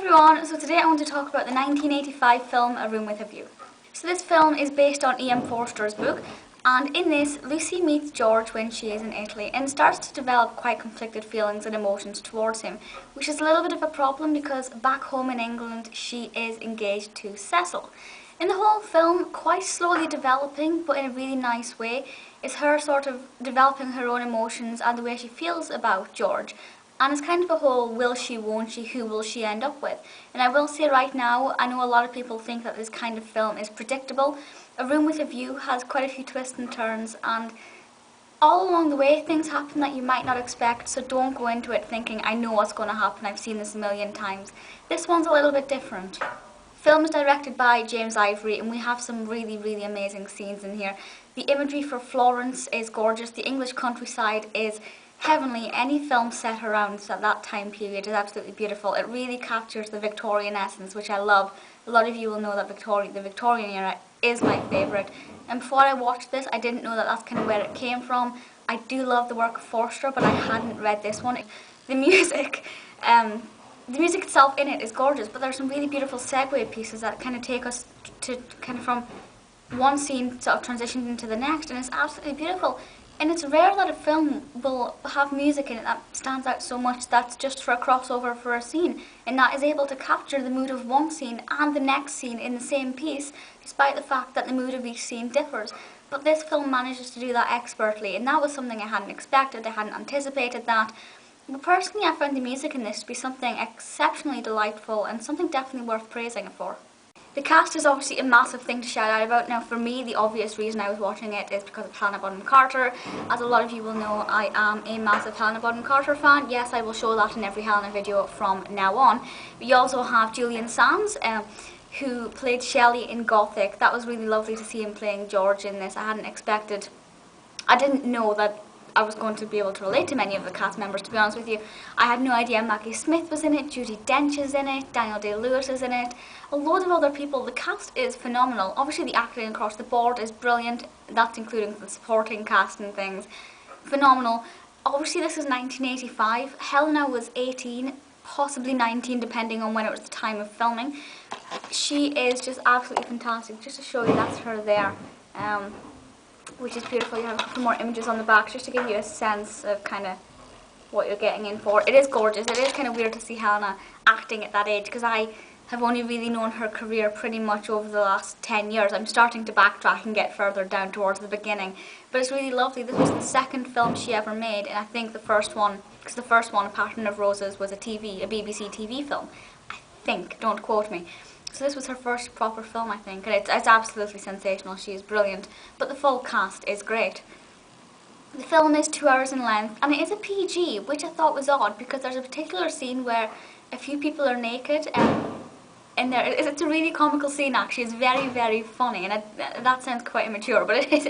everyone, so today I want to talk about the 1985 film A Room with a View. So this film is based on E.M. Forster's book, and in this, Lucy meets George when she is in Italy and starts to develop quite conflicted feelings and emotions towards him, which is a little bit of a problem because back home in England she is engaged to Cecil. In the whole film, quite slowly developing, but in a really nice way, is her sort of developing her own emotions and the way she feels about George. And it's kind of a whole will she, won't she, who will she end up with. And I will say right now, I know a lot of people think that this kind of film is predictable. A Room with a View has quite a few twists and turns, and all along the way things happen that you might not expect, so don't go into it thinking, I know what's going to happen, I've seen this a million times. This one's a little bit different. The film is directed by James Ivory, and we have some really amazing scenes in here. The imagery for Florence is gorgeous, the English countryside is heavenly. Any film set around that time period is absolutely beautiful. It really captures the Victorian essence, which I love. A lot of you will know that the Victorian era is my favourite. And before I watched this, I didn't know that that's kind of where it came from. I do love the work of Forster, but I hadn't read this one. The music itself in it is gorgeous, but there's some really beautiful segue pieces that kind of take us to kind of from one scene sort of transition into the next, and it's absolutely beautiful. And it's rare that a film will have music in it that stands out so much that's just for a crossover for a scene, and that is able to capture the mood of one scene and the next scene in the same piece, despite the fact that the mood of each scene differs. But this film manages to do that expertly, and that was something I hadn't expected, I hadn't anticipated that. But personally, I found the music in this to be something exceptionally delightful and something definitely worth praising it for. The cast is obviously a massive thing to shout out about. Now for me, the obvious reason I was watching it is because of Helena Bonham Carter. As a lot of you will know, I am a massive Helena Bonham Carter fan. Yes, I will show that in every Helena video from now on. But you also have Julian who played Shelley in Gothic. That was really lovely to see him playing George in this. I didn't know that I was going to be able to relate to many of the cast members, to be honest with you. I had no idea Maggie Smith was in it, Judi Dench is in it, Daniel Day-Lewis is in it, a load of other people. The cast is phenomenal. Obviously the acting across the board is brilliant, that's including the supporting cast and things. Phenomenal. Obviously this is 1985, Helena was 18, possibly 19 depending on when it was the time of filming. She is just absolutely fantastic. Just to show you, that's her there. Which is beautiful. You have a couple more images on the back just to give you a sense of kind of what you're getting in for. It is gorgeous. It is kind of weird to see Helena acting at that age because I have only really known her career pretty much over the last 10 years. I'm starting to backtrack and get further down towards the beginning. But it's really lovely. This was the second film she ever made, and I think the first one, because the first one, A Pattern of Roses, was a BBC TV film. I think, don't quote me. So this was her first proper film, I think, and it's absolutely sensational. She is brilliant, but the full cast is great. The film is 2 hours in length, and it is a PG, which I thought was odd, because there's a particular scene where a few people are naked, and it's a really comical scene actually. It's very funny, and that sounds quite immature, but it's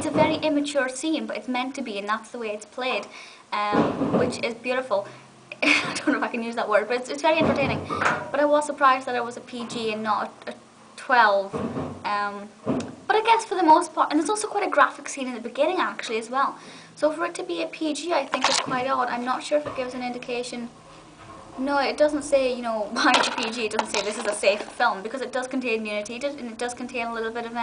a very immature scene, but it's meant to be, and that's the way it's played, which is beautiful. I don't know if I can use that word, but it's very entertaining. But I was surprised that it was a PG and not a 12. But I guess for the most part, and there's also quite a graphic scene in the beginning actually as well. So for it to be a PG, I think is quite odd. I'm not sure if it gives an indication. No, it doesn't say, you know, why it's a PG. It doesn't say this is a safe film, because it does contain nudity, and it does contain a little bit of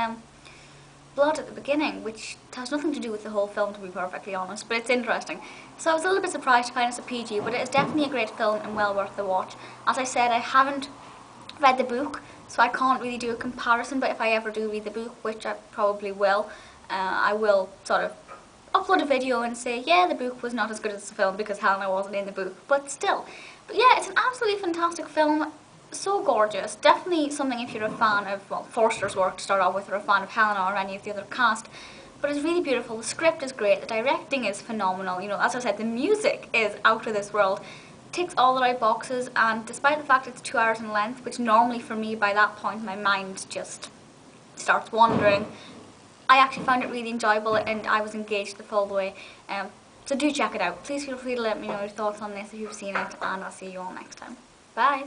blood at the beginning, which has nothing to do with the whole film, to be perfectly honest, but it's interesting. So I was a little bit surprised to find it's a PG, but it is definitely a great film and well worth the watch. As I said, I haven't read the book, so I can't really do a comparison, but if I ever do read the book, which I probably will, I will sort of upload a video and say, yeah, the book was not as good as the film because Helena wasn't in the book, but still. But yeah, it's an absolutely fantastic film. So gorgeous. Definitely something if you're a fan of, well, Forster's work to start off with, or a fan of Helena or any of the other cast. But it's really beautiful. The script is great. The directing is phenomenal. You know, as I said, the music is out of this world. It ticks all the right boxes, and despite the fact it's 2 hours in length, which normally for me by that point my mind just starts wandering, I actually found it really enjoyable and I was engaged the full way. So do check it out. Please feel free to let me know your thoughts on this if you've seen it, and I'll see you all next time. Bye!